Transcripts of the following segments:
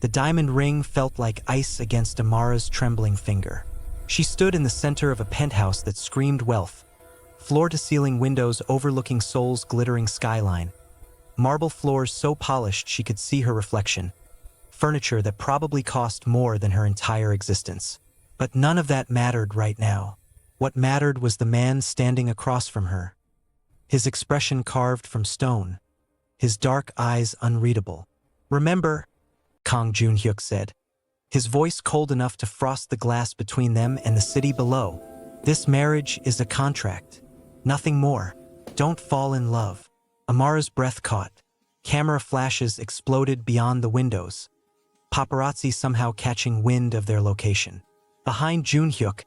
The diamond ring felt like ice against Amara's trembling finger. She stood in the center of a penthouse that screamed wealth. Floor-to-ceiling windows overlooking Seoul's glittering skyline. Marble floors so polished she could see her reflection. Furniture that probably cost more than her entire existence. But none of that mattered right now. What mattered was the man standing across from her. His expression carved from stone. His dark eyes unreadable. "Remember," Kang Jun-hyuk said, his voice cold enough to frost the glass between them and the city below. "This marriage is a contract. Nothing more. Don't fall in love." Amara's breath caught. Camera flashes exploded beyond the windows. Paparazzi somehow catching wind of their location. Behind Jun-hyuk,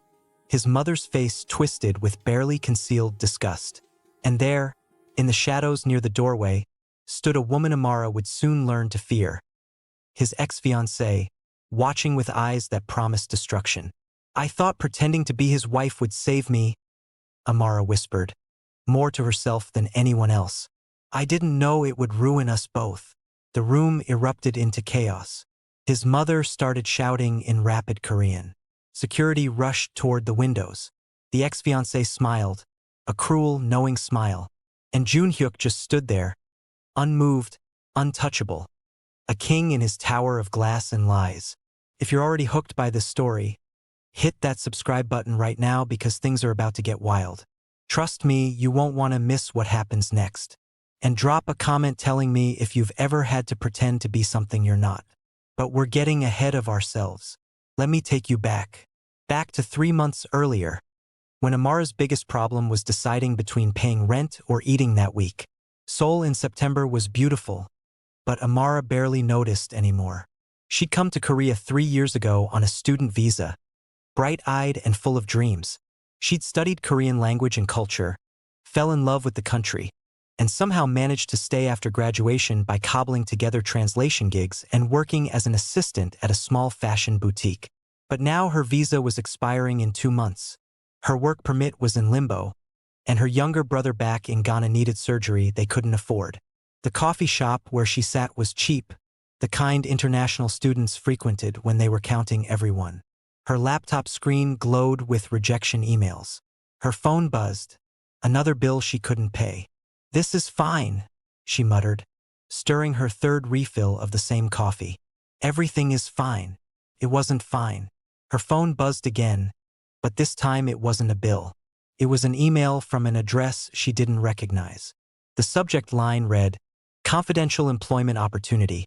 his mother's face twisted with barely concealed disgust. And there, in the shadows near the doorway, stood a woman Amara would soon learn to fear. His ex-fiancée, watching with eyes that promised destruction. "I thought pretending to be his wife would save me," Amara whispered, more to herself than anyone else. "I didn't know it would ruin us both." The room erupted into chaos. His mother started shouting in rapid Korean. Security rushed toward the windows. The ex-fiancé smiled, a cruel, knowing smile, and Jun-hyuk just stood there, unmoved, untouchable, a king in his tower of glass and lies. If you're already hooked by this story, hit that subscribe button right now because things are about to get wild. Trust me, you won't want to miss what happens next. And drop a comment telling me if you've ever had to pretend to be something you're not. But we're getting ahead of ourselves. Let me take you back. Back to 3 months earlier, when Amara's biggest problem was deciding between paying rent or eating that week. Seoul in September was beautiful, but Amara barely noticed anymore. She'd come to Korea 3 years ago on a student visa, bright-eyed and full of dreams. She'd studied Korean language and culture, fell in love with the country, and somehow managed to stay after graduation by cobbling together translation gigs and working as an assistant at a small fashion boutique. But now her visa was expiring in 2 months. Her work permit was in limbo, and her younger brother back in Ghana needed surgery they couldn't afford. The coffee shop where she sat was cheap, the kind international students frequented when they were counting everyone. Her laptop screen glowed with rejection emails. Her phone buzzed, another bill she couldn't pay. "This is fine," she muttered, stirring her third refill of the same coffee. "Everything is fine." It wasn't fine. Her phone buzzed again, but this time it wasn't a bill. It was an email from an address she didn't recognize. The subject line read, "Confidential employment opportunity.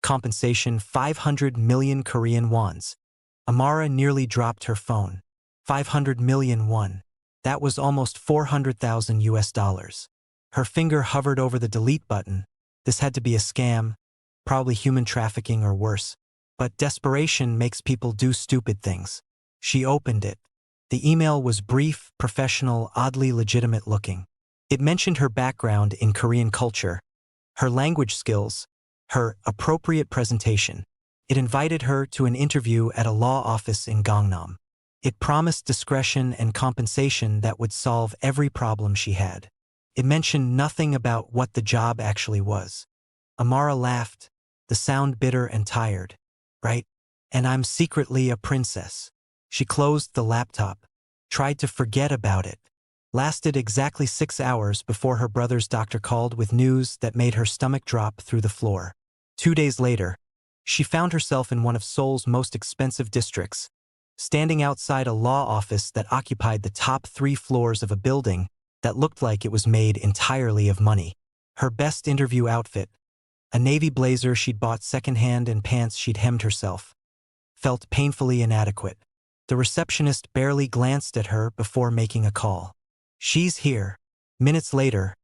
Compensation 500 million Korean wons." Amara nearly dropped her phone. 500 million won. That was almost $400,000. Her finger hovered over the delete button. This had to be a scam, probably human trafficking or worse. But desperation makes people do stupid things. She opened it. The email was brief, professional, oddly legitimate looking. It mentioned her background in Korean culture, her language skills, her appropriate presentation. It invited her to an interview at a law office in Gangnam. It promised discretion and compensation that would solve every problem she had. It mentioned nothing about what the job actually was. Amara laughed, the sound bitter and tired. "Right? And I'm secretly a princess." She closed the laptop, tried to forget about it. Lasted exactly 6 hours before her brother's doctor called with news that made her stomach drop through the floor. 2 days later, she found herself in one of Seoul's most expensive districts, standing outside a law office that occupied the top 3 floors of a building that looked like it was made entirely of money. Her best interview outfit, a navy blazer she'd bought secondhand and pants she'd hemmed herself, felt painfully inadequate. The receptionist barely glanced at her before making a call. "She's here." Minutes later,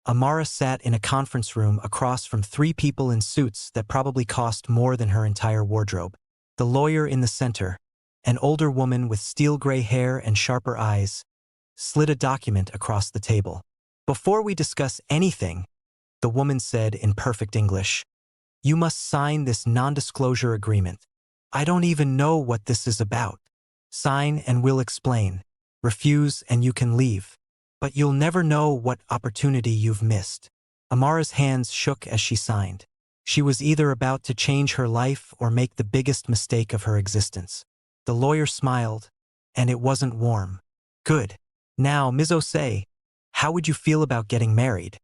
Amara sat in a conference room across from 3 people in suits that probably cost more than her entire wardrobe. The lawyer in the center, an older woman with steel-gray hair and sharper eyes, slid a document across the table. "Before we discuss anything," the woman said in perfect English, "you must sign this non-disclosure agreement. I don't even know what this is about. Sign and we'll explain. Refuse and you can leave. But you'll never know what opportunity you've missed." Amara's hands shook as she signed. She was either about to change her life or make the biggest mistake of her existence. The lawyer smiled, and it wasn't warm. Good. Now, Ms. Osei, how would you feel about getting married?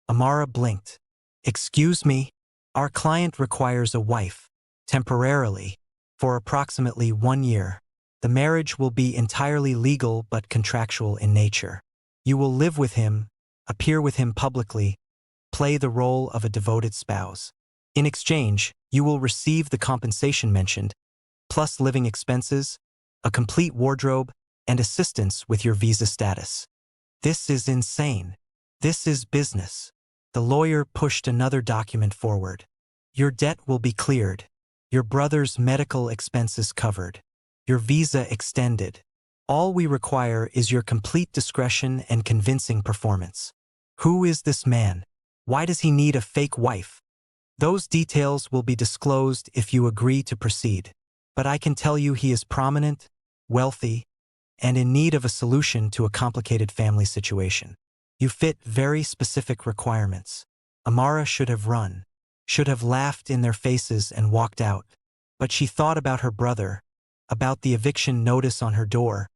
Amara blinked. Excuse me? Our client requires a wife, temporarily, for approximately 1 year. The marriage will be entirely legal but contractual in nature. You will live with him, appear with him publicly, play the role of a devoted spouse. In exchange, you will receive the compensation mentioned, plus living expenses, a complete wardrobe, and assistance with your visa status. This is insane. This is business. The lawyer pushed another document forward. Your debt will be cleared. Your brother's medical expenses covered. Your visa extended. All we require is your complete discretion and convincing performance. Who is this man? Why does he need a fake wife? Those details will be disclosed if you agree to proceed. But I can tell you he is prominent, wealthy, and in need of a solution to a complicated family situation. You fit very specific requirements. Amara should have run, should have laughed in their faces and walked out. But she thought about her brother, about the eviction notice on her door,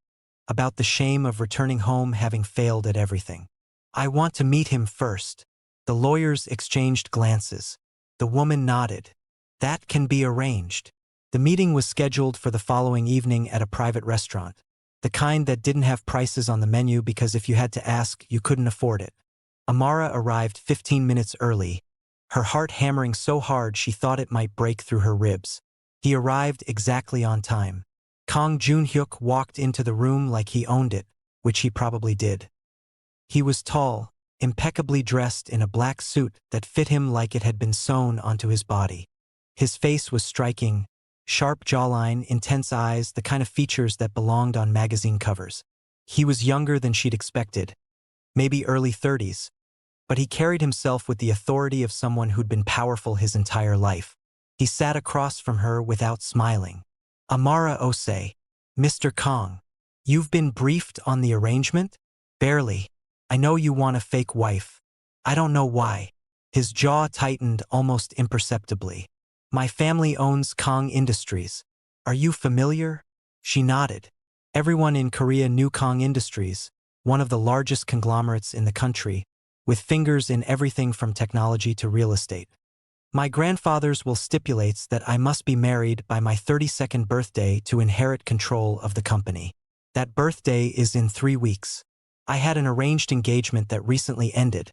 about the shame of returning home having failed at everything. I want to meet him first. The lawyers exchanged glances. The woman nodded. That can be arranged. The meeting was scheduled for the following evening at a private restaurant, the kind that didn't have prices on the menu because if you had to ask, you couldn't afford it. Amara arrived 15 minutes early, her heart hammering so hard she thought it might break through her ribs. He arrived exactly on time. Kang Junhyuk walked into the room like he owned it, which he probably did. He was tall, impeccably dressed in a black suit that fit him like it had been sewn onto his body. His face was striking, sharp jawline, intense eyes, the kind of features that belonged on magazine covers. He was younger than she'd expected, maybe early 30s, but he carried himself with the authority of someone who'd been powerful his entire life. He sat across from her without smiling. Amara Osei, Mr. Kang, you've been briefed on the arrangement? Barely. I know you want a fake wife. I don't know why. His jaw tightened almost imperceptibly. My family owns Kang Industries. Are you familiar? She nodded. Everyone in Korea knew Kang Industries, one of the largest conglomerates in the country, with fingers in everything from technology to real estate. My grandfather's will stipulates that I must be married by my 32nd birthday to inherit control of the company. That birthday is in 3 weeks. I had an arranged engagement that recently ended,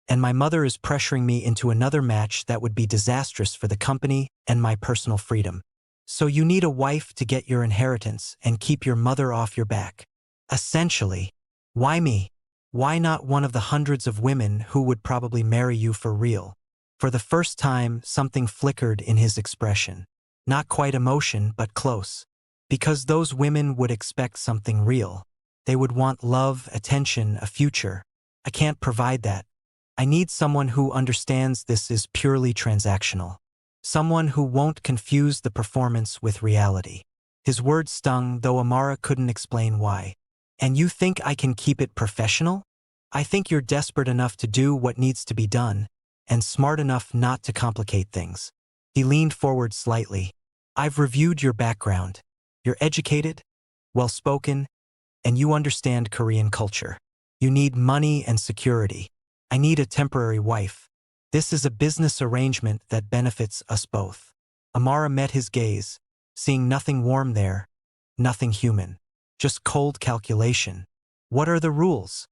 and my mother is pressuring me into another match that would be disastrous for the company and my personal freedom. So you need a wife to get your inheritance and keep your mother off your back. Essentially, why me? Why not one of the hundreds of women who would probably marry you for real? For the first time, something flickered in his expression. Not quite emotion, but close. Because those women would expect something real. They would want love, attention, a future. I can't provide that. I need someone who understands this is purely transactional. Someone who won't confuse the performance with reality. His words stung, though Amara couldn't explain why. And you think I can keep it professional? I think you're desperate enough to do what needs to be done, and smart enough not to complicate things. He leaned forward slightly. I've reviewed your background. You're educated, well-spoken, and you understand Korean culture. You need money and security. I need a temporary wife. This is a business arrangement that benefits us both. Amara met his gaze, seeing nothing warm there, nothing human. Just cold calculation. What are the rules?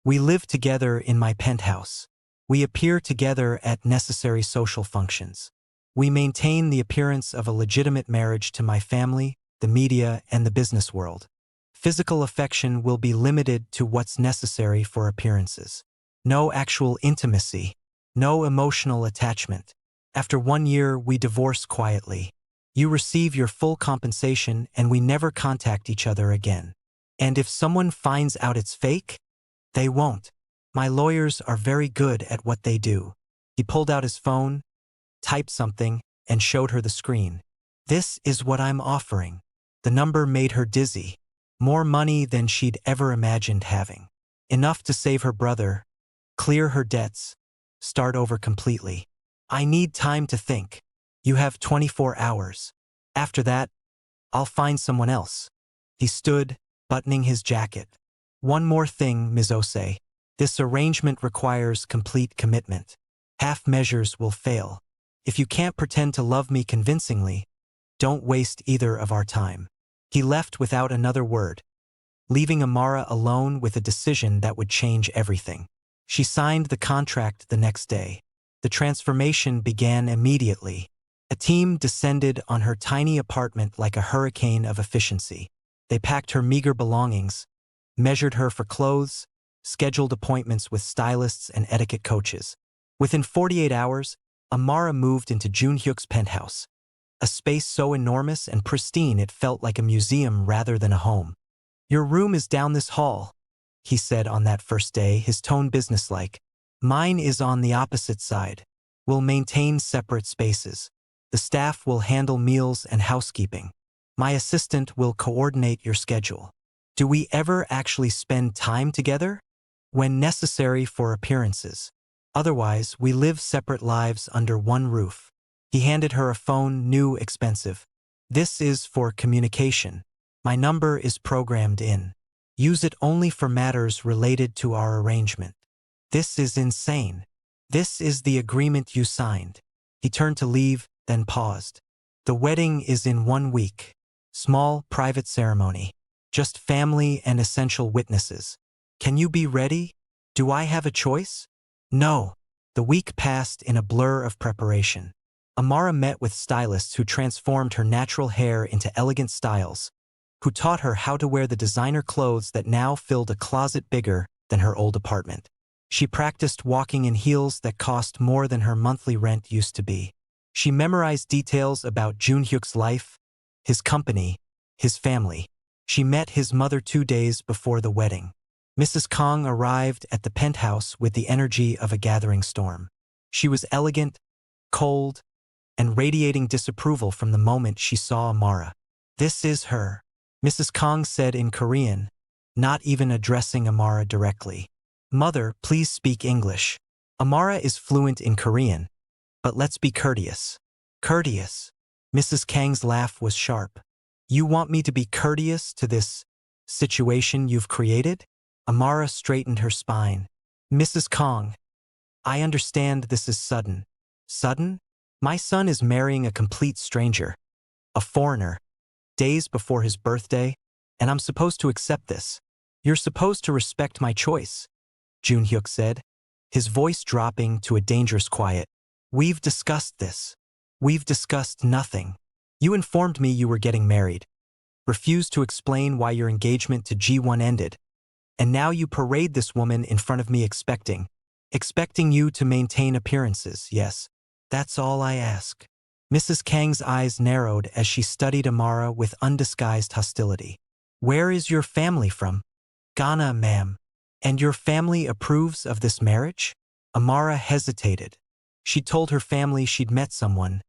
We live together in my penthouse. We appear together at necessary social functions. We maintain the appearance of a legitimate marriage to my family, the media, and the business world. Physical affection will be limited to what's necessary for appearances. No actual intimacy. No emotional attachment. After 1 year, we divorce quietly. You receive your full compensation and we never contact each other again. And if someone finds out it's fake, they won't. My lawyers are very good at what they do. He pulled out his phone, typed something, and showed her the screen. This is what I'm offering. The number made her dizzy. More money than she'd ever imagined having. Enough to save her brother, clear her debts, start over completely. I need time to think. You have 24 hours. After that, I'll find someone else. He stood, buttoning his jacket. One more thing, Ms. Osei. This arrangement requires complete commitment. Half measures will fail. If you can't pretend to love me convincingly, don't waste either of our time. He left without another word, leaving Amara alone with a decision that would change everything. She signed the contract the next day. The transformation began immediately. A team descended on her tiny apartment like a hurricane of efficiency. They packed her meager belongings, measured her for clothes, scheduled appointments with stylists and etiquette coaches. Within 48 hours, Amara moved into Junhyuk's penthouse, a space so enormous and pristine it felt like a museum rather than a home. "Your room is down this hall," he said on that first day, his tone businesslike. "Mine is on the opposite side. We'll maintain separate spaces. The staff will handle meals and housekeeping. My assistant will coordinate your schedule. Do we ever actually spend time together? When necessary for appearances. Otherwise, we live separate lives under one roof." He handed her a phone, new, expensive. "This is for communication. My number is programmed in. Use it only for matters related to our arrangement." "This is insane. This is the agreement you signed." He turned to leave, then paused. "The wedding is in 1 week. Small, private ceremony. Just family and essential witnesses. Can you be ready? Do I have a choice?" "No." The week passed in a blur of preparation. Amara met with stylists who transformed her natural hair into elegant styles, who taught her how to wear the designer clothes that now filled a closet bigger than her old apartment. She practiced walking in heels that cost more than her monthly rent used to be. She memorized details about Junhyuk's life, his company, his family. She met his mother 2 days before the wedding. Mrs. Kong arrived at the penthouse with the energy of a gathering storm. She was elegant, cold, and radiating disapproval from the moment she saw Amara. "This is her," Mrs. Kong said in Korean, not even addressing Amara directly. "Mother, please speak English. Amara is fluent in Korean, but let's be courteous." "Courteous?" Mrs. Kang's laugh was sharp. "You want me to be courteous to this situation you've created?" Amara straightened her spine. "Mrs. Kong, I understand this is sudden." "Sudden? My son is marrying a complete stranger, a foreigner, days before his birthday, and I'm supposed to accept this. You're supposed to respect my choice," Junhyuk said, his voice dropping to a dangerous quiet. "We've discussed this. We've discussed nothing. You informed me you were getting married, refused to explain why your engagement to G1 ended, and now you parade this woman in front of me expecting you to maintain appearances. Yes, that's all I ask." Mrs. Kang's eyes narrowed as she studied Amara with undisguised hostility. "Where is your family from?" "Ghana, ma'am." "And your family approves of this marriage?" Amara hesitated. She'd told her family she'd met someone,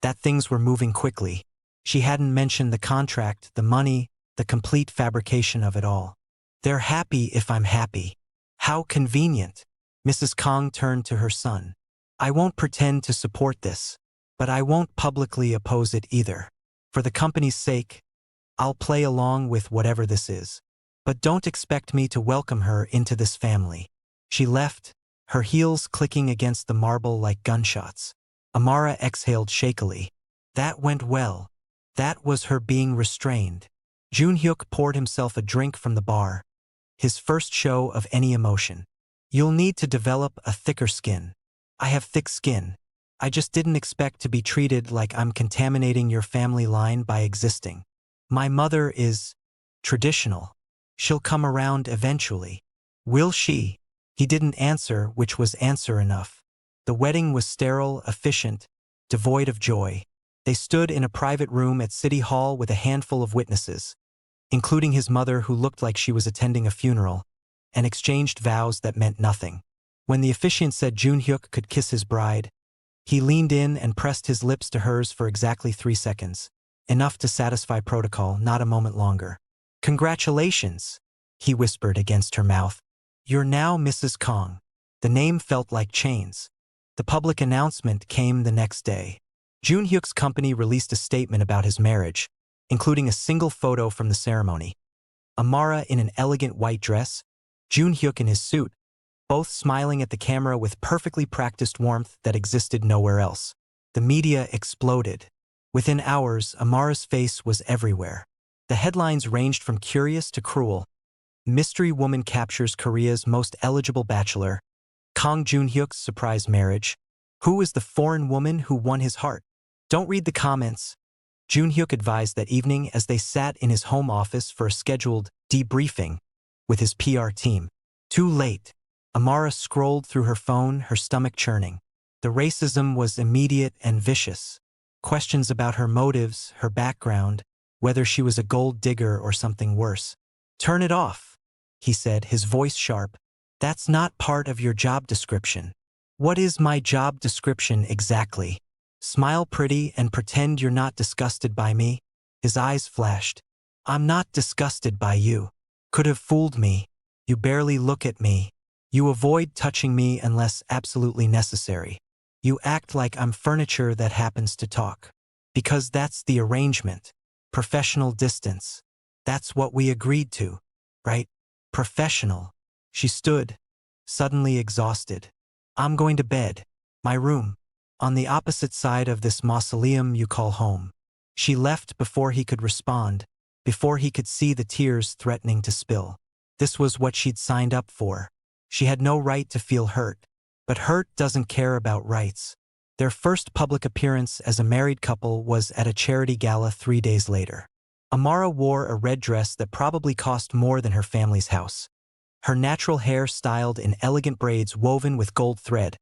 that things were moving quickly. She hadn't mentioned the contract, the money, the complete fabrication of it all. "They're happy if I'm happy." "How convenient." Mrs. Kong turned to her son. "I won't pretend to support this, but I won't publicly oppose it either. For the company's sake, I'll play along with whatever this is. But don't expect me to welcome her into this family." She left, her heels clicking against the marble like gunshots. Amara exhaled shakily. That went well. That was her being restrained. Junhyuk poured himself a drink from the bar, his first show of any emotion. "You'll need to develop a thicker skin." "I have thick skin. I just didn't expect to be treated like I'm contaminating your family line by existing. My mother is traditional. She'll come around eventually." "Will she?" He didn't answer, which was answer enough. The wedding was sterile, efficient, devoid of joy. They stood in a private room at City Hall with a handful of witnesses, including his mother who looked like she was attending a funeral, and exchanged vows that meant nothing. When the officiant said Junhyuk could kiss his bride, he leaned in and pressed his lips to hers for exactly 3 seconds, enough to satisfy protocol, not a moment longer. "Congratulations," he whispered against her mouth. "You're now Mrs. Kong." The name felt like chains. The public announcement came the next day. Jun Hyuk's company released a statement about his marriage, including a single photo from the ceremony. Amara in an elegant white dress, Jun Hyuk in his suit, both smiling at the camera with perfectly practiced warmth that existed nowhere else. The media exploded. Within hours, Amara's face was everywhere. The headlines ranged from curious to cruel. Mystery woman captures Korea's most eligible bachelor. Kang Jun Hyuk's surprise marriage. Who is the foreign woman who won his heart? Don't read the comments. Jun Hyuk advised that evening as they sat in his home office for a scheduled debriefing with his PR team. Too late. Amara scrolled through her phone, her stomach churning. The racism was immediate and vicious. Questions about her motives, her background, whether she was a gold digger or something worse. "Turn it off," he said, his voice sharp. "That's not part of your job description." "What is my job description exactly?" "Smile pretty and pretend you're not disgusted by me." His eyes flashed. "I'm not disgusted by you. Could have fooled me. You barely look at me. You avoid touching me unless absolutely necessary. You act like I'm furniture that happens to talk. Because that's the arrangement. Professional distance. That's what we agreed to, right? Professional." She stood, suddenly exhausted. "I'm going to bed. My room. On the opposite side of this mausoleum you call home." She left before he could respond, before he could see the tears threatening to spill. This was what she'd signed up for. She had no right to feel hurt. But hurt doesn't care about rights. Their first public appearance as a married couple was at a charity gala 3 days later. Amara wore a red dress that probably cost more than her family's house. Her natural hair styled in elegant braids woven with gold thread,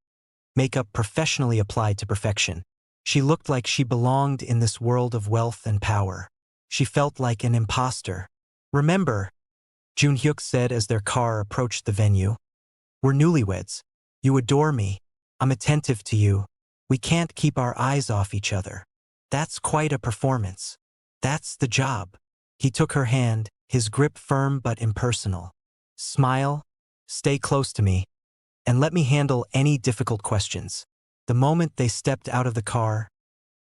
makeup professionally applied to perfection. She looked like she belonged in this world of wealth and power. She felt like an imposter. "Remember," Jun Hyuk said as their car approached the venue, "we're newlyweds. You adore me. I'm attentive to you. We can't keep our eyes off each other. That's quite a performance. That's the job." He took her hand, his grip firm but impersonal. "Smile, stay close to me, and let me handle any difficult questions." The moment they stepped out of the car,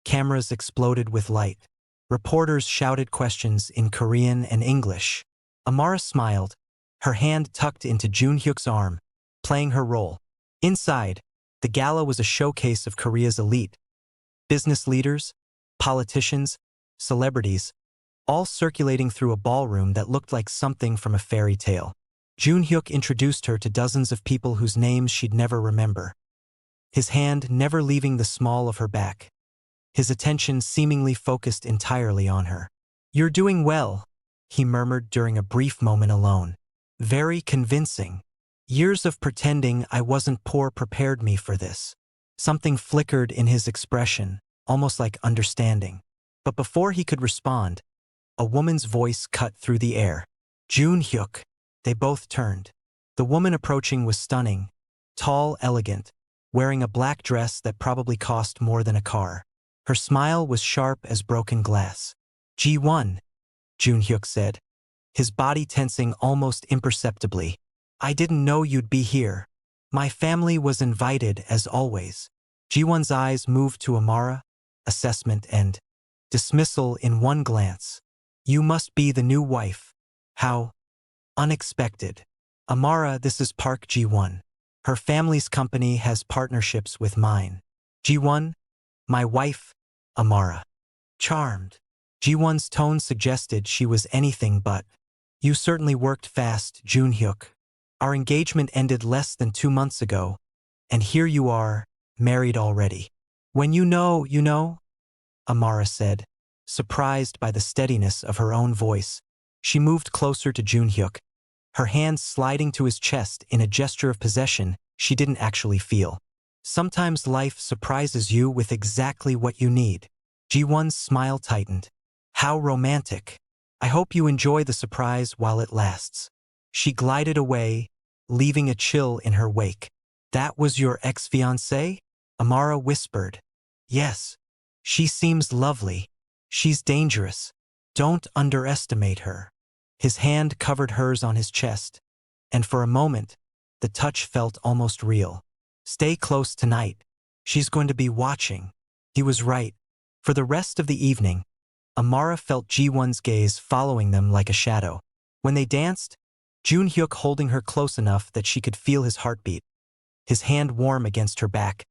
cameras exploded with light. Reporters shouted questions in Korean and English. Amara smiled, her hand tucked into Jun Hyuk's arm, playing her role. Inside, the gala was a showcase of Korea's elite. Business leaders, politicians, celebrities, all circulating through a ballroom that looked like something from a fairy tale. Jun Hyuk introduced her to dozens of people whose names she'd never remember, his hand never leaving the small of her back, his attention seemingly focused entirely on her. "You're doing well," he murmured during a brief moment alone. "Very convincing. Years of pretending I wasn't poor prepared me for this." Something flickered in his expression, almost like understanding. But before he could respond, a woman's voice cut through the air. "Jun Hyuk." They both turned. The woman approaching was stunning, tall, elegant, wearing a black dress that probably cost more than a car. Her smile was sharp as broken glass. "G1," Jun Hyuk said, his body tensing almost imperceptibly. "I didn't know you'd be here. My family was invited, as always." G1's eyes moved to Amara, assessment and dismissal in one glance. "You must be the new wife. How unexpected." "Amara, this is Park G1. Her family's company has partnerships with mine." "G1, my wife, Amara." Charmed. G1's tone suggested she was anything but. "You certainly worked fast, Jun Hyuk. Our engagement ended less than 2 months ago, and here you are, married already." "When you know, you know," Amara said, surprised by the steadiness of her own voice. She moved closer to Jun Hyuk, her hand sliding to his chest in a gesture of possession she didn't actually feel. "Sometimes life surprises you with exactly what you need." G1's smile tightened. "How romantic. I hope you enjoy the surprise while it lasts." She glided away, leaving a chill in her wake. "That was your ex-fiancée?" Amara whispered. "Yes. She seems lovely. She's dangerous. Don't underestimate her." His hand covered hers on his chest, and for a moment, the touch felt almost real. "Stay close tonight. She's going to be watching. He was right. For the rest of the evening, Amara felt Ji-won's gaze following them like a shadow. When they danced, Jun-hyuk holding her close enough that she could feel his heartbeat, his hand warm against her back.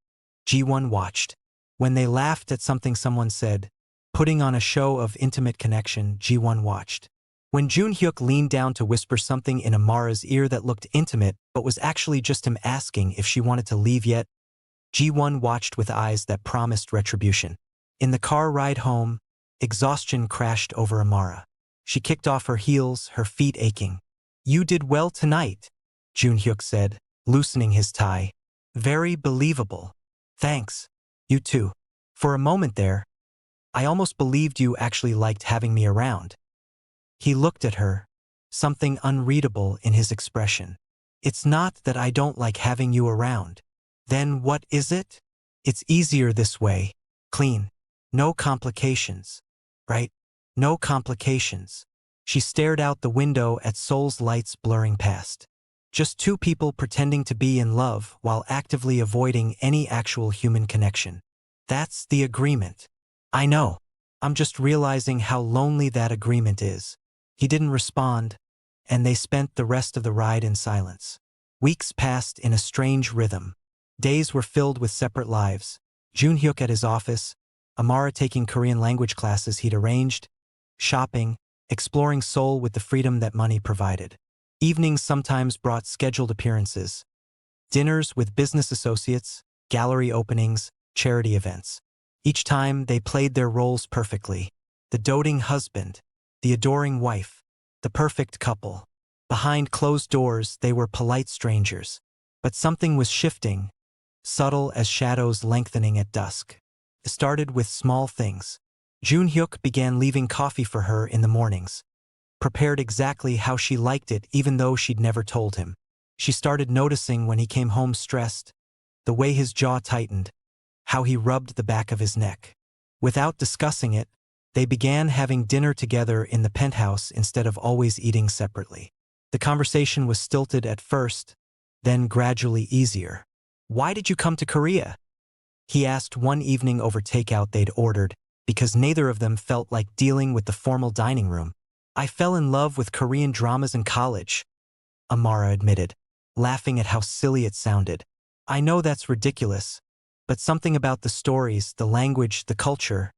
Ji-won watched. When they laughed at something someone said, putting on a show of intimate connection, Ji-won watched. When Jun-hyuk leaned down to whisper something in Amara's ear that looked intimate but was actually just him asking if she wanted to leave yet, Ji-won watched with eyes that promised retribution. In the car ride home, exhaustion crashed over Amara. She kicked off her heels, her feet aching. "You did well tonight," Jun-hyuk said, loosening his tie. "Very believable." "Thanks. You too." For a moment there, I almost believed you actually liked having me around. He looked at her, something unreadable in his expression. "It's not that I don't like having you around." "Then what is it?" "It's easier this way. Clean. No complications. Right? No complications." She stared out the window at Seoul's lights blurring past. Just two people pretending to be in love while actively avoiding any actual human connection. That's the agreement. "I know. I'm just realizing how lonely that agreement is." He didn't respond, and they spent the rest of the ride in silence. Weeks passed in a strange rhythm. Days were filled with separate lives. Jun-hyuk at his office, Amara taking Korean language classes he'd arranged, shopping, exploring Seoul with the freedom that money provided. Evenings sometimes brought scheduled appearances, dinners with business associates, gallery openings, charity events. Each time they played their roles perfectly. The doting husband, the adoring wife, the perfect couple. Behind closed doors, they were polite strangers. But something was shifting, subtle as shadows lengthening at dusk. It started with small things. Jun-hyuk began leaving coffee for her in the mornings, prepared exactly how she liked it even though she'd never told him. She started noticing when he came home stressed, the way his jaw tightened, how he rubbed the back of his neck. Without discussing it, they began having dinner together in the penthouse instead of always eating separately. The conversation was stilted at first, then gradually easier. "Why did you come to Korea?" he asked one evening over takeout they'd ordered, because neither of them felt like dealing with the formal dining room. "I fell in love with Korean dramas in college," Amara admitted, laughing at how silly it sounded. "I know that's ridiculous, but something about the stories, the language, the culture,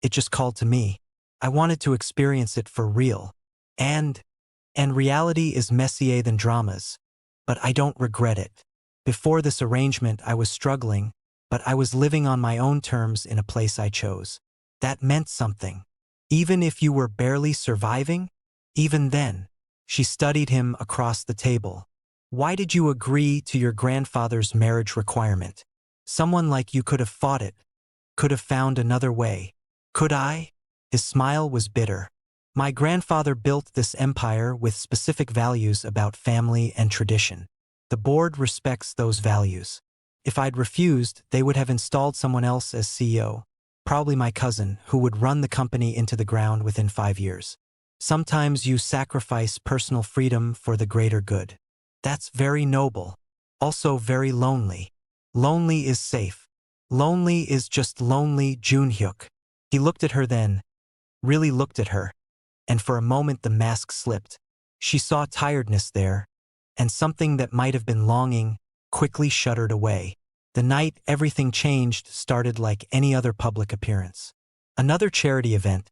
it just called to me. I wanted to experience it for real. And reality is messier than dramas. But I don't regret it. Before this arrangement, I was struggling, but I was living on my own terms in a place I chose. That meant something. Even if you were barely surviving, even then." She studied him across the table. "Why did you agree to your grandfather's marriage requirement? Someone like you could have fought it, could have found another way. Could I?" His smile was bitter. "My grandfather built this empire with specific values about family and tradition. The board respects those values. If I'd refused, they would have installed someone else as CEO, probably my cousin, who would run the company into the ground within 5 years. Sometimes you sacrifice personal freedom for the greater good. That's very noble. Also very lonely. Lonely is safe. Lonely is just lonely, Jun-hyuk." He looked at her then, really looked at her, and for a moment the mask slipped. She saw tiredness there, and something that might have been longing quickly shuddered away. The night everything changed started like any other public appearance. Another charity event,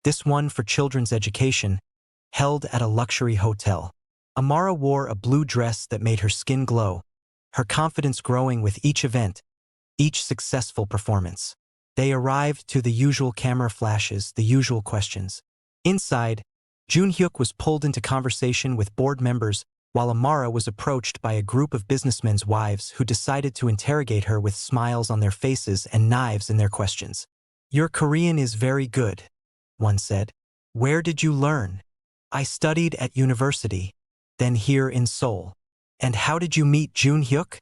this one for children's education, held at a luxury hotel. Amara wore a blue dress that made her skin glow, her confidence growing with each event, each successful performance. They arrived to the usual camera flashes, the usual questions. Inside, Jun-hyuk was pulled into conversation with board members while Amara was approached by a group of businessmen's wives who decided to interrogate her with smiles on their faces and knives in their questions. "Your Korean is very good," one said. "Where did you learn?" "I studied at university, then here in Seoul." "And how did you meet Jun-hyuk?"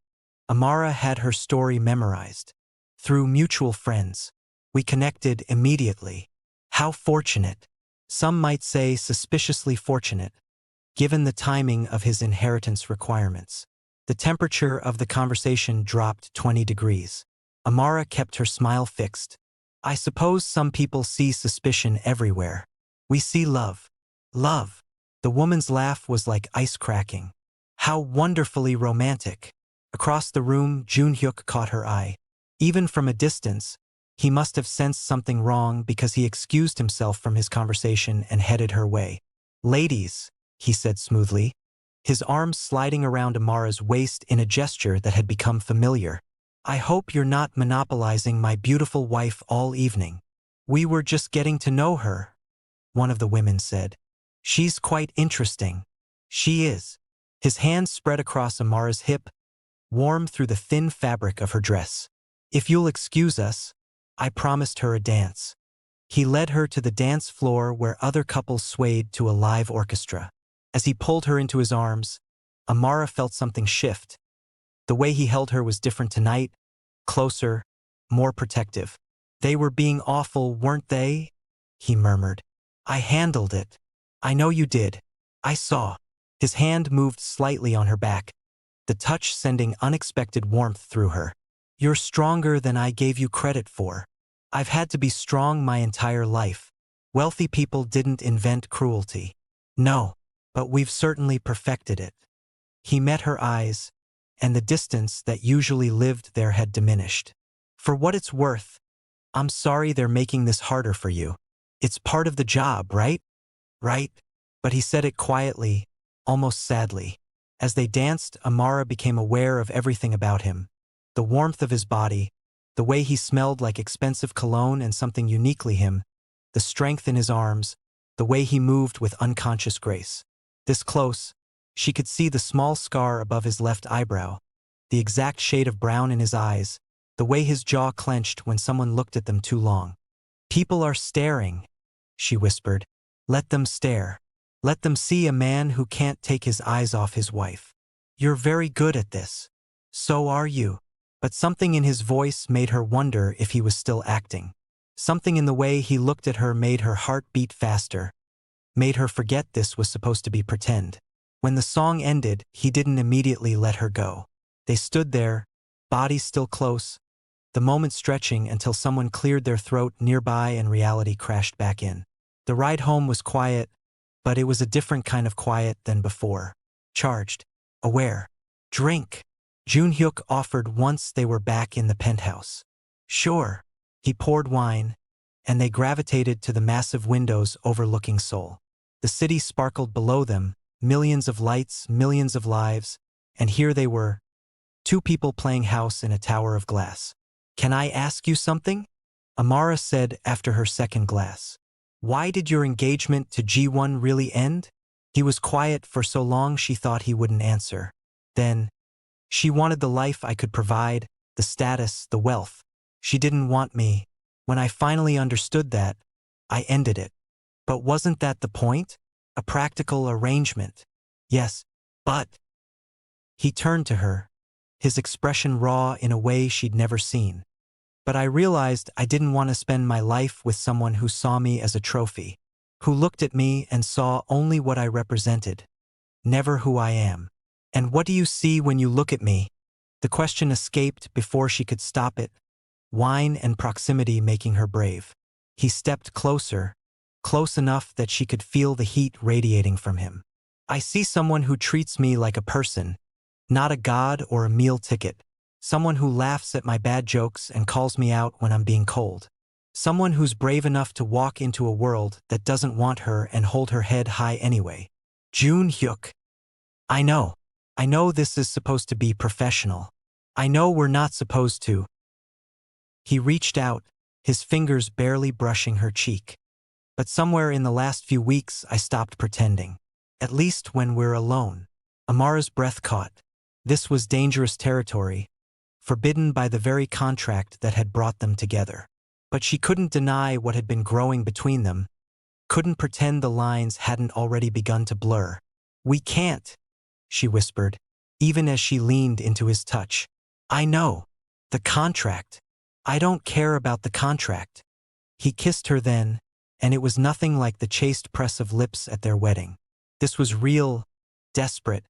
Amara had her story memorized. "Through mutual friends. We connected immediately." How fortunate. Some might say suspiciously fortunate, given the timing of his inheritance requirements. The temperature of the conversation dropped 20 degrees. Amara kept her smile fixed. I suppose some people see suspicion everywhere. We see love. Love. The woman's laugh was like ice cracking. How wonderfully romantic. Across the room, Junhyuk caught her eye. Even from a distance, he must have sensed something wrong because he excused himself from his conversation and headed her way. Ladies, he said smoothly, his arms sliding around Amara's waist in a gesture that had become familiar. I hope you're not monopolizing my beautiful wife all evening. We were just getting to know her, one of the women said. She's quite interesting. She is. His hands spread across Amara's hip, warm through the thin fabric of her dress. If you'll excuse us, I promised her a dance. He led her to the dance floor where other couples swayed to a live orchestra. As he pulled her into his arms, Amara felt something shift. The way he held her was different tonight, closer, more protective. They were being awful, weren't they? He murmured. I handled it. I know you did. I saw. His hand moved slightly on her back, the touch sending unexpected warmth through her. You're stronger than I gave you credit for. I've had to be strong my entire life. Wealthy people didn't invent cruelty. No, but we've certainly perfected it. He met her eyes, and the distance that usually lived there had diminished. For what it's worth, I'm sorry they're making this harder for you. It's part of the job, right? Right? But he said it quietly, almost sadly. As they danced, Amara became aware of everything about him. The warmth of his body, the way he smelled like expensive cologne and something uniquely him, the strength in his arms, the way he moved with unconscious grace. This close, she could see the small scar above his left eyebrow, the exact shade of brown in his eyes, the way his jaw clenched when someone looked at them too long. People are staring, she whispered. Let them stare. Let them see a man who can't take his eyes off his wife. You're very good at this. So are you. But something in his voice made her wonder if he was still acting. Something in the way he looked at her made her heart beat faster, made her forget this was supposed to be pretend. When the song ended, he didn't immediately let her go. They stood there, bodies still close, the moment stretching until someone cleared their throat nearby and reality crashed back in. The ride home was quiet, but it was a different kind of quiet than before. Charged. Aware. Drink. Junhyuk offered once they were back in the penthouse. Sure. He poured wine, and they gravitated to the massive windows overlooking Seoul. The city sparkled below them, millions of lights, millions of lives, and here they were, two people playing house in a tower of glass. Can I ask you something? Amara said after her second glass. Why did your engagement to Ji-won really end? He was quiet for so long she thought he wouldn't answer. Then, she wanted the life I could provide, the status, the wealth. She didn't want me. When I finally understood that, I ended it. But wasn't that the point? A practical arrangement. Yes, but... He turned to her, his expression raw in a way she'd never seen. But I realized I didn't want to spend my life with someone who saw me as a trophy, who looked at me and saw only what I represented, never who I am. And what do you see when you look at me? The question escaped before she could stop it, wine and proximity making her brave. He stepped closer, close enough that she could feel the heat radiating from him. I see someone who treats me like a person, not a god or a meal ticket. Someone who laughs at my bad jokes and calls me out when I'm being cold. Someone who's brave enough to walk into a world that doesn't want her and hold her head high anyway. Junhyuk. I know this is supposed to be professional. I know we're not supposed to. He reached out, his fingers barely brushing her cheek. But somewhere in the last few weeks I stopped pretending. At least when we're alone. Amara's breath caught. This was dangerous territory, forbidden by the very contract that had brought them together. But she couldn't deny what had been growing between them, couldn't pretend the lines hadn't already begun to blur. We can't, she whispered, even as she leaned into his touch. I know. The contract. I don't care about the contract. He kissed her then, and it was nothing like the chaste press of lips at their wedding. This was real, desperate,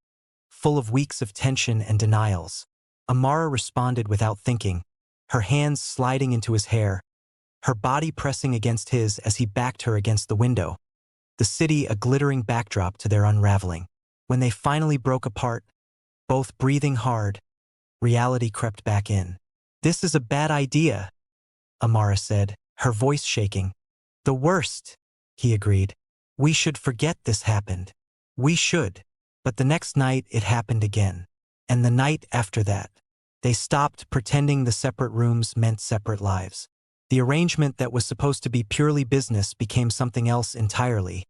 full of weeks of tension and denials. Amara responded without thinking, her hands sliding into his hair, her body pressing against his as he backed her against the window. The city a glittering backdrop to their unraveling. When they finally broke apart, both breathing hard, reality crept back in. "This is a bad idea," Amara said, her voice shaking. "The worst," he agreed. "We should forget this happened. We should." But the next night it happened again. And the night after that. They stopped pretending the separate rooms meant separate lives. The arrangement that was supposed to be purely business became something else entirely,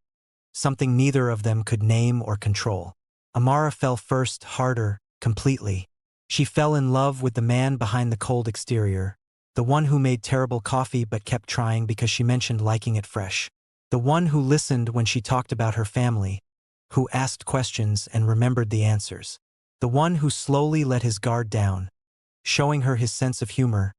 something neither of them could name or control. Amara fell first, harder, completely. She fell in love with the man behind the cold exterior, the one who made terrible coffee but kept trying because she mentioned liking it fresh, the one who listened when she talked about her family, who asked questions and remembered the answers, the one who slowly let his guard down, showing her his sense of humor,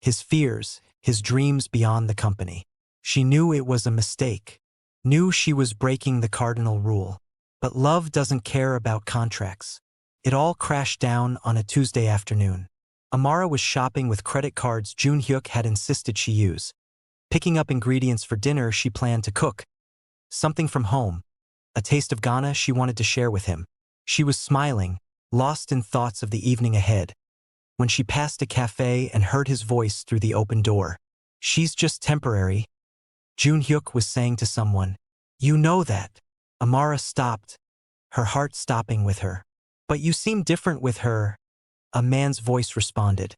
his fears, his dreams beyond the company. She knew it was a mistake, knew she was breaking the cardinal rule. But love doesn't care about contracts. It all crashed down on a Tuesday afternoon. Amara was shopping with credit cards Jun Hyuk had insisted she use, picking up ingredients for dinner she planned to cook, something from home, a taste of Ghana she wanted to share with him. She was smiling, lost in thoughts of the evening ahead, when she passed a cafe and heard his voice through the open door. "She's just temporary," Jun Hyuk was saying to someone. "You know that." Amara stopped, her heart stopping with her. "But you seem different with her," a man's voice responded.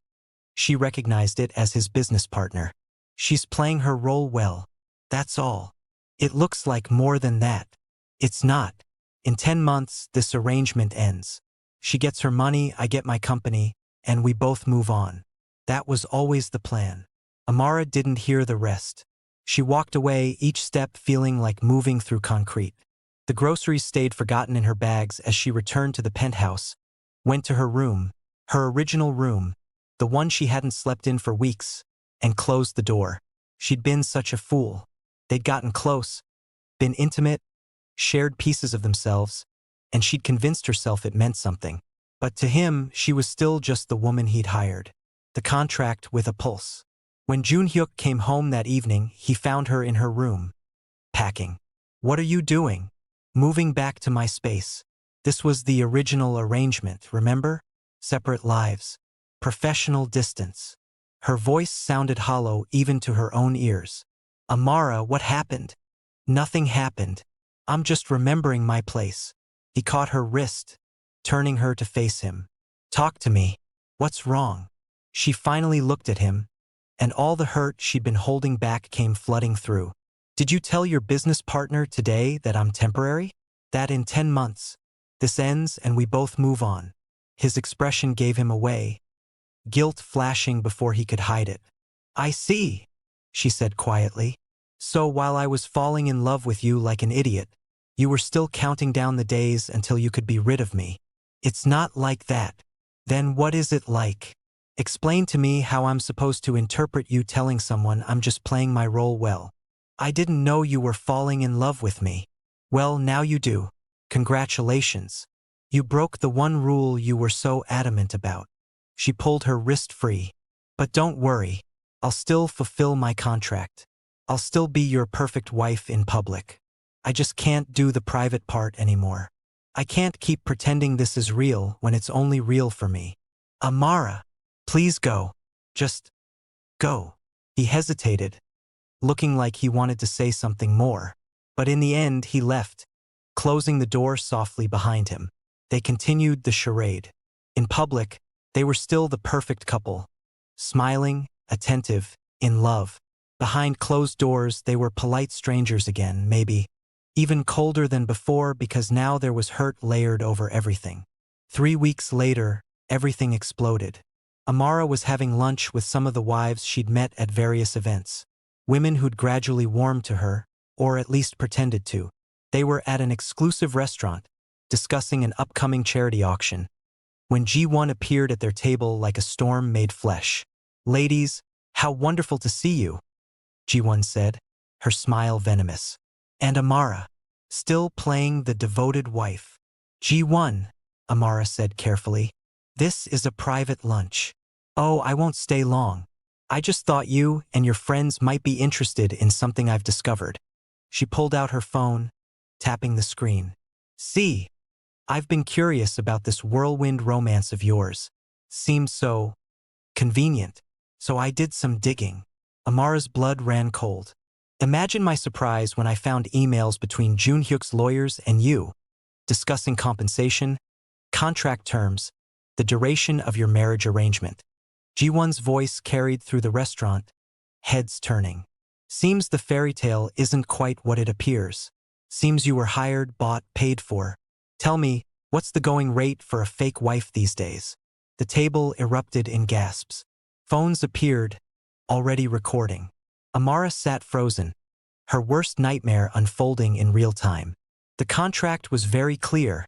She recognized it as his business partner. "She's playing her role well. That's all. It looks like more than that. It's not. In 10 months, this arrangement ends. She gets her money, I get my company, and we both move on. That was always the plan." Amara didn't hear the rest. She walked away, each step feeling like moving through concrete. The groceries stayed forgotten in her bags as she returned to the penthouse, went to her room, her original room, the one she hadn't slept in for weeks, and closed the door. She'd been such a fool. They'd gotten close, been intimate, shared pieces of themselves, and she'd convinced herself it meant something. But to him, she was still just the woman he'd hired, the contract with a pulse. When Jun Hyuk came home that evening, he found her in her room, packing. "What are you doing?" "Moving back to my space. This was the original arrangement, remember? Separate lives. Professional distance." Her voice sounded hollow even to her own ears. "Amara, what happened?" "Nothing happened. I'm just remembering my place." He caught her wrist, turning her to face him. "Talk to me. What's wrong?" She finally looked at him, and all the hurt she'd been holding back came flooding through. "Did you tell your business partner today that I'm temporary? That in 10 months, this ends and we both move on?" His expression gave him away, guilt flashing before he could hide it. "I see," she said quietly. "So while I was falling in love with you like an idiot, you were still counting down the days until you could be rid of me. It's not like that. Then what is it like? Explain to me how I'm supposed to interpret you telling someone I'm just playing my role well. I didn't know you were falling in love with me." "Well, now you do. Congratulations. You broke the one rule you were so adamant about." She pulled her wrist free. "But don't worry. I'll still fulfill my contract. I'll still be your perfect wife in public. I just can't do the private part anymore. I can't keep pretending this is real when it's only real for me. Amara, please go. Just go." He hesitated, looking like he wanted to say something more. But in the end, he left, closing the door softly behind him. They continued the charade. In public, they were still the perfect couple, smiling, attentive, in love. Behind closed doors, they were polite strangers again, maybe, even colder than before because now there was hurt layered over everything. 3 weeks later, everything exploded. Amara was having lunch with some of the wives she'd met at various events. Women who'd gradually warmed to her, or at least pretended to. They were at an exclusive restaurant, discussing an upcoming charity auction, when Ji-won appeared at their table like a storm made flesh. "Ladies, how wonderful to see you," Ji-won said, her smile venomous. "And Amara, still playing the devoted wife." "Ji-won," Amara said carefully, "this is a private lunch." "Oh, I won't stay long." I just thought you and your friends might be interested in something I've discovered. She pulled out her phone, tapping the screen. See, I've been curious about this whirlwind romance of yours. Seemed so convenient. So I did some digging. Amara's blood ran cold. Imagine my surprise when I found emails between Junhyuk's lawyers and you, discussing compensation, contract terms, the duration of your marriage arrangement. Ji-won's voice carried through the restaurant, heads turning. Seems the fairy tale isn't quite what it appears. Seems you were hired, bought, paid for. Tell me, what's the going rate for a fake wife these days? The table erupted in gasps. Phones appeared, already recording. Amara sat frozen, her worst nightmare unfolding in real time. The contract was very clear,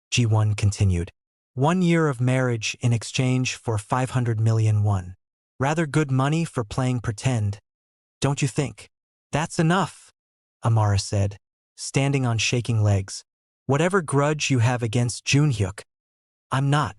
Ji-won continued. 1 year of marriage in exchange for 500 million won. Rather good money for playing pretend, don't you think? That's enough, Amara said, standing on shaking legs. Whatever grudge you have against Junhyuk, I'm not.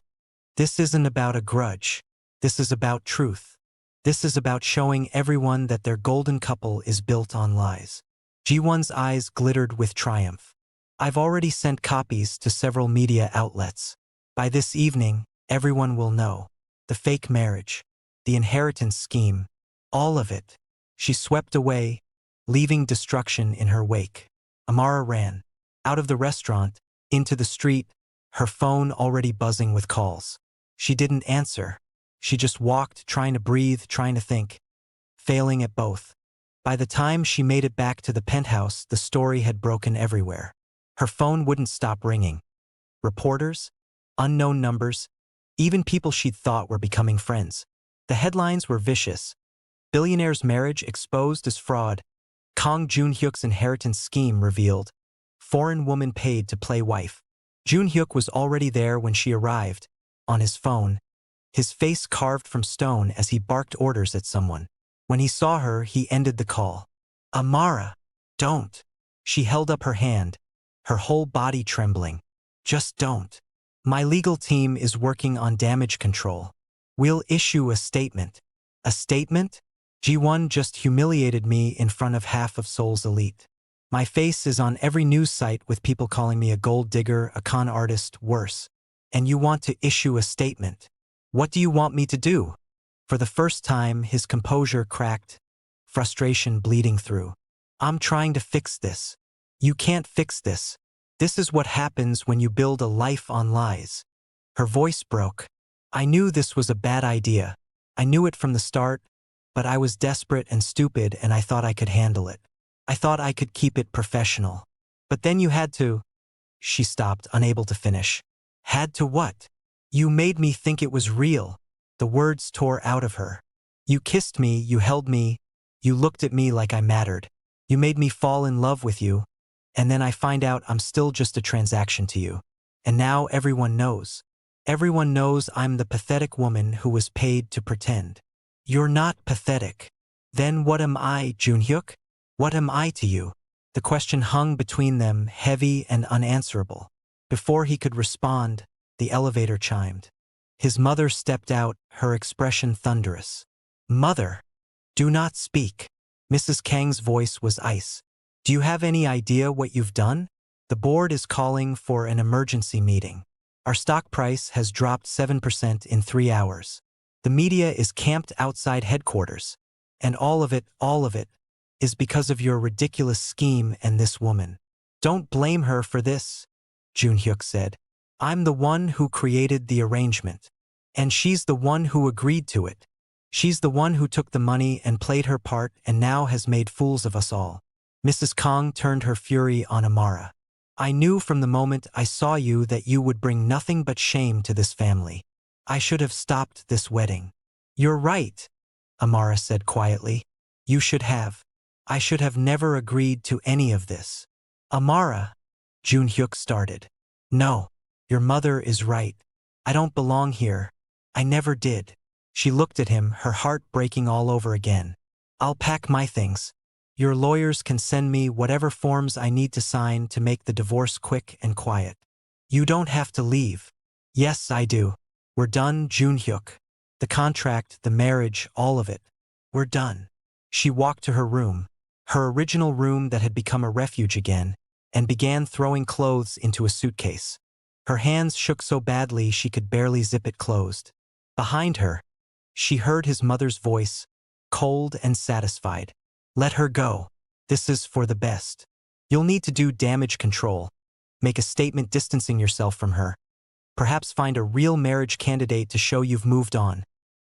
This isn't about a grudge. This is about truth. This is about showing everyone that their golden couple is built on lies. Ji-won's eyes glittered with triumph. I've already sent copies to several media outlets. By this evening, everyone will know. The fake marriage, the inheritance scheme, all of it. She swept away, leaving destruction in her wake. Amara ran, out of the restaurant, into the street, her phone already buzzing with calls. She didn't answer. She just walked, trying to breathe, trying to think, failing at both. By the time she made it back to the penthouse, the story had broken everywhere. Her phone wouldn't stop ringing. Reporters, unknown numbers, even people she'd thought were becoming friends. The headlines were vicious. Billionaire's marriage exposed as fraud. Kang Junhyuk's inheritance scheme revealed. Foreign woman paid to play wife. Junhyuk was already there when she arrived, on his phone, his face carved from stone as he barked orders at someone. When he saw her, he ended the call. Amara, don't. She held up her hand, her whole body trembling. Just don't. My legal team is working on damage control. We'll issue a statement. A statement? Ji-won just humiliated me in front of half of Seoul's elite. My face is on every news site with people calling me a gold digger, a con artist, worse. And you want to issue a statement. What do you want me to do? For the first time, his composure cracked, frustration bleeding through. I'm trying to fix this. You can't fix this. This is what happens when you build a life on lies. Her voice broke. I knew this was a bad idea. I knew it from the start, but I was desperate and stupid and I thought I could handle it. I thought I could keep it professional. But then you had to. She stopped, unable to finish. Had to what? You made me think it was real. The words tore out of her. You kissed me, you held me, you looked at me like I mattered. You made me fall in love with you. And then I find out I'm still just a transaction to you. And now everyone knows. Everyone knows I'm the pathetic woman who was paid to pretend. You're not pathetic. Then what am I, Junhyuk? What am I to you? The question hung between them, heavy and unanswerable. Before he could respond, the elevator chimed. His mother stepped out, her expression thunderous. Mother! Do not speak. Mrs. Kang's voice was ice. Do you have any idea what you've done? The board is calling for an emergency meeting. Our stock price has dropped 7% in 3 hours. The media is camped outside headquarters. And all of it, is because of your ridiculous scheme and this woman. Don't blame her for this, Junhyuk said. I'm the one who created the arrangement. And she's the one who agreed to it. She's the one who took the money and played her part and now has made fools of us all. Mrs. Kang turned her fury on Amara. I knew from the moment I saw you that you would bring nothing but shame to this family. I should have stopped this wedding. You're right, Amara said quietly. You should have. I should have never agreed to any of this. Amara, Junhyuk started. No, your mother is right. I don't belong here. I never did. She looked at him, her heart breaking all over again. I'll pack my things. Your lawyers can send me whatever forms I need to sign to make the divorce quick and quiet. You don't have to leave. Yes, I do. We're done, Junhyuk. The contract, the marriage, all of it. We're done. She walked to her room, her original room that had become a refuge again, and began throwing clothes into a suitcase. Her hands shook so badly she could barely zip it closed. Behind her, she heard his mother's voice, cold and satisfied. Let her go. This is for the best. You'll need to do damage control. Make a statement distancing yourself from her. Perhaps find a real marriage candidate to show you've moved on.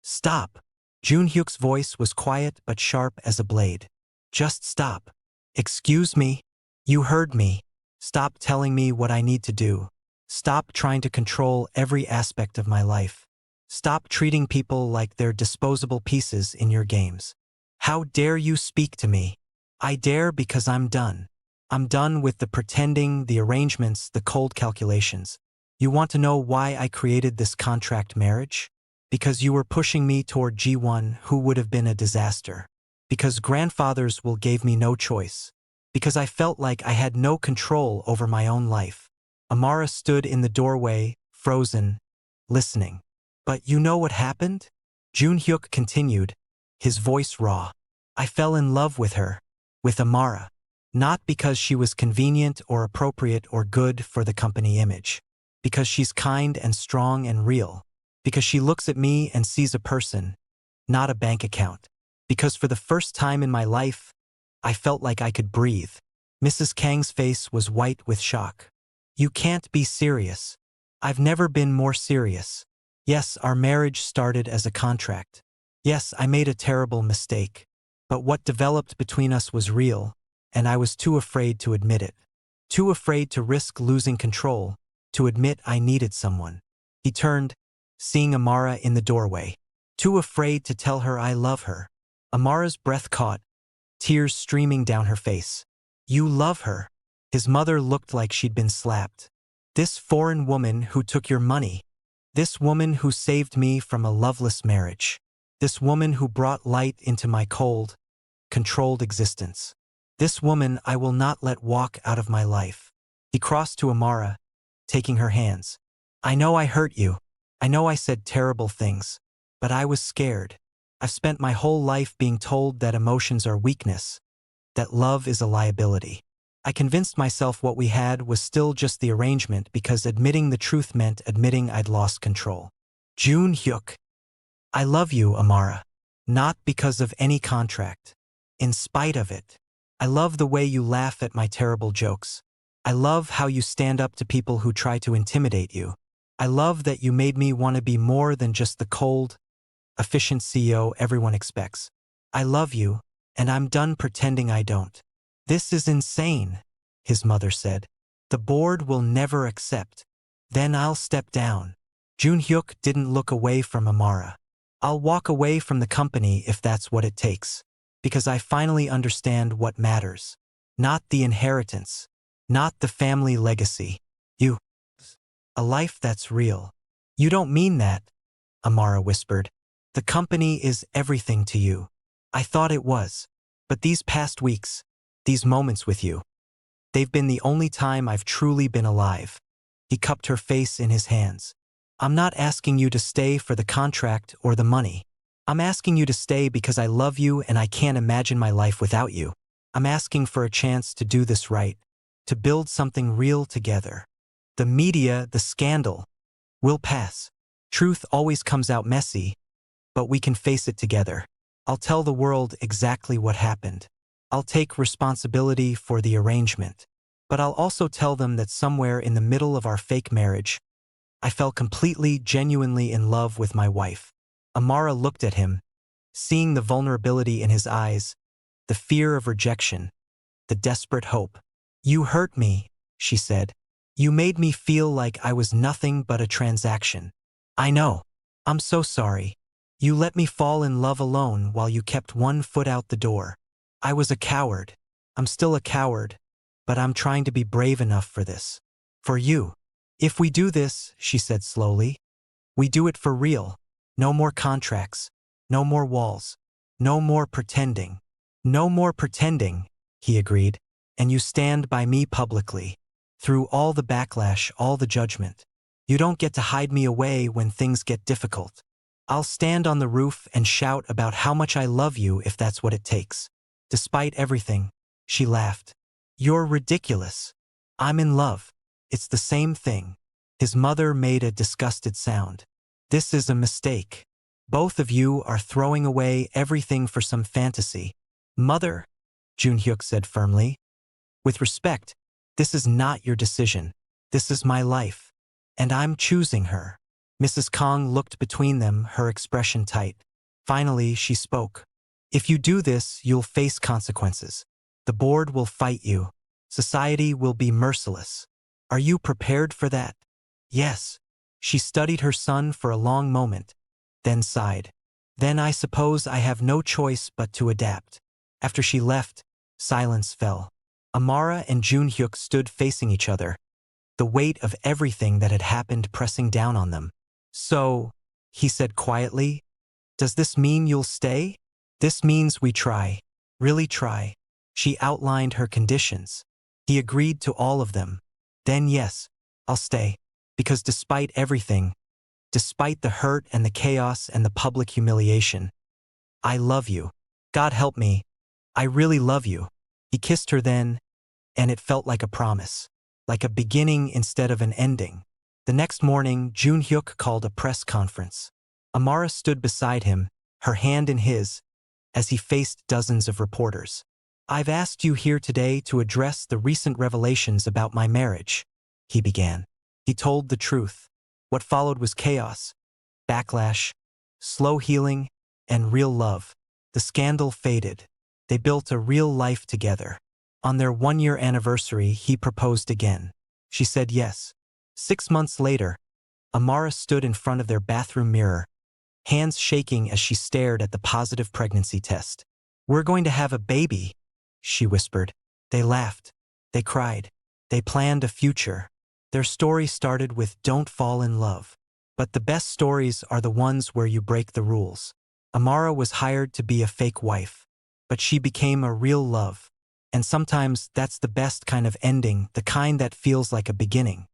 Stop. Junhyuk's voice was quiet but sharp as a blade. Just stop. Excuse me? You heard me. Stop telling me what I need to do. Stop trying to control every aspect of my life. Stop treating people like they're disposable pieces in your games. How dare you speak to me? I dare because I'm done. I'm done with the pretending, the arrangements, the cold calculations. You want to know why I created this contract marriage? Because you were pushing me toward G1, who would have been a disaster. Because grandfathers will gave me no choice. Because I felt like I had no control over my own life. Amara stood in the doorway, frozen, listening. But you know what happened? Junhyuk continued, his voice raw. I fell in love with her, with Amara. Not because she was convenient or appropriate or good for the company image. Because she's kind and strong and real. Because she looks at me and sees a person, not a bank account. Because for the first time in my life, I felt like I could breathe. Mrs. Kang's face was white with shock. You can't be serious. I've never been more serious. Yes, our marriage started as a contract. Yes, I made a terrible mistake. But what developed between us was real, and I was too afraid to admit it. Too afraid to risk losing control, to admit I needed someone. He turned, seeing Amara in the doorway. Too afraid to tell her I love her. Amara's breath caught, tears streaming down her face. You love her. His mother looked like she'd been slapped. This foreign woman who took your money. This woman who saved me from a loveless marriage. This woman who brought light into my cold, controlled existence. This woman I will not let walk out of my life. He crossed to Amara, taking her hands. I know I hurt you. I know I said terrible things. But I was scared. I've spent my whole life being told that emotions are weakness, that love is a liability. I convinced myself what we had was still just the arrangement because admitting the truth meant admitting I'd lost control. Junhyuk. I love you, Amara. Not because of any contract. In spite of it. I love the way you laugh at my terrible jokes. I love how you stand up to people who try to intimidate you. I love that you made me want to be more than just the cold, efficient CEO everyone expects. I love you, and I'm done pretending I don't. This is insane, his mother said. The board will never accept. Then I'll step down. Junhyuk didn't look away from Amara. I'll walk away from the company if that's what it takes. Because I finally understand what matters. Not the inheritance. Not the family legacy. You. A life that's real. You don't mean that, Amara whispered. The company is everything to you. I thought it was. But these past weeks, these moments with you, they've been the only time I've truly been alive. He cupped her face in his hands. I'm not asking you to stay for the contract or the money. I'm asking you to stay because I love you and I can't imagine my life without you. I'm asking for a chance to do this right, to build something real together. The media, the scandal, will pass. Truth always comes out messy, but we can face it together. I'll tell the world exactly what happened. I'll take responsibility for the arrangement. But I'll also tell them that somewhere in the middle of our fake marriage, I fell completely, genuinely in love with my wife. Amara looked at him, seeing the vulnerability in his eyes, the fear of rejection, the desperate hope. You hurt me, she said. You made me feel like I was nothing but a transaction. I know. I'm so sorry. You let me fall in love alone while you kept one foot out the door. I was a coward. I'm still a coward, but I'm trying to be brave enough for this. For you. If we do this, she said slowly, we do it for real. No more contracts. No more walls. No more pretending. No more pretending, he agreed. And you stand by me publicly. Through all the backlash, all the judgment. You don't get to hide me away when things get difficult. I'll stand on the roof and shout about how much I love you if that's what it takes. Despite everything, she laughed. You're ridiculous. I'm in love. It's the same thing. His mother made a disgusted sound. This is a mistake. Both of you are throwing away everything for some fantasy. Mother, Junhyuk said firmly. With respect, this is not your decision. This is my life. And I'm choosing her. Mrs. Kong looked between them, her expression tight. Finally, she spoke. If you do this, you'll face consequences. The board will fight you. Society will be merciless. Are you prepared for that? Yes. She studied her son for a long moment, then sighed. Then I suppose I have no choice but to adapt. After she left, silence fell. Amara and Junhyuk stood facing each other, the weight of everything that had happened pressing down on them. So, he said quietly, does this mean you'll stay? This means we try. Really try. She outlined her conditions. He agreed to all of them. Then yes, I'll stay. Because despite everything, despite the hurt and the chaos and the public humiliation, I love you. God help me. I really love you. He kissed her then, and it felt like a promise. Like a beginning instead of an ending. The next morning, Junhyuk called a press conference. Amara stood beside him, her hand in his, as he faced dozens of reporters. I've asked you here today to address the recent revelations about my marriage, he began. He told the truth. What followed was chaos, backlash, slow healing, and real love. The scandal faded. They built a real life together. On their one-year anniversary, he proposed again. She said yes. 6 months later, Amara stood in front of their bathroom mirror, hands shaking as she stared at the positive pregnancy test. We're going to have a baby, she whispered. They laughed. They cried. They planned a future. Their story started with "Don't fall in love." But the best stories are the ones where you break the rules. Amara was hired to be a fake wife, but she became a real love. And sometimes that's the best kind of ending, the kind that feels like a beginning.